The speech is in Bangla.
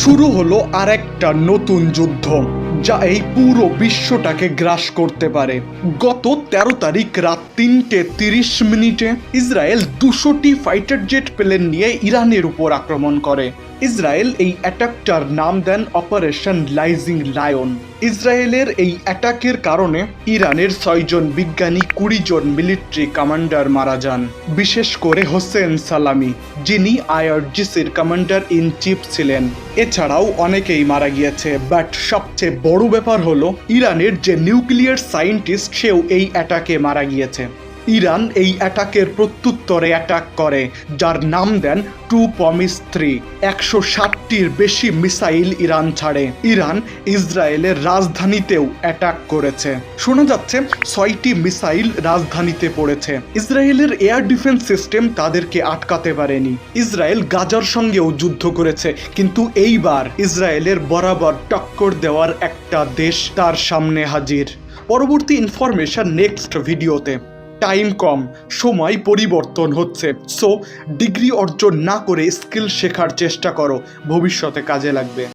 শুরু হলো আরেকটা নতুন যুদ্ধ, যা এই পুরো বিশ্বটাকে গ্রাস করতে পারে। গত 13 তারিখ রাত 3:30 ইসরায়েল 200টি ফাইটার জেট প্লেন নিয়ে ইরানের উপর আক্রমণ করে। ইসরায়েল এই অ্যাটাকটার নাম দেন অপারেশন রাইজিং লায়ন। ইসরায়েলের এই অ্যাটাকের কারণে ইরানের 6 জন বিজ্ঞানী, 20 জন মিলিটারি কমান্ডার মারা যান, বিশেষ করে হোসেন সালামি, যিনি আইআরজিসির কমান্ডার ইন চিফ ছিলেন। এছাড়াও অনেকেই মারা গিয়েছে, বাট সবচেয়ে বড় ব্যাপার হলো ইরানের যে নিউক্লিয়ার সায়েন্টিস্ট, সেও এই অ্যাটাকে মারা গিয়েছে। ইরান এই অ্যাটাকের প্রত্যুত্তরে অ্যাটাক করে, যার নাম দেন 2POMIS-3। 160টির বেশি মিসাইল ইরান ছাড়ে। ইরান ইসরায়েলের রাজধানীতেও অ্যাটাক করেছে। শোনা যাচ্ছে 6টি মিসাইল রাজধানীতে পড়েছে। ইসরায়েলের এয়ার ডিফেন্স সিস্টেম তাদেরকে আটকাতে পারেনি। ইসরায়েল গাজার সঙ্গেও যুদ্ধ করেছে, কিন্তু এইবার ইসরায়েলের বরাবর টক্কর দেওয়ার একটা দেশ তার সামনে হাজির। পরবর্তী ইনফরমেশন নেক্সট ভিডিওতে। টাইম কম, সময় পরিবর্তন হচ্ছে, সো ডিগ্রি অর্জন না করে স্কিল শেখার চেষ্টা করো, ভবিষ্যতে কাজে লাগবে।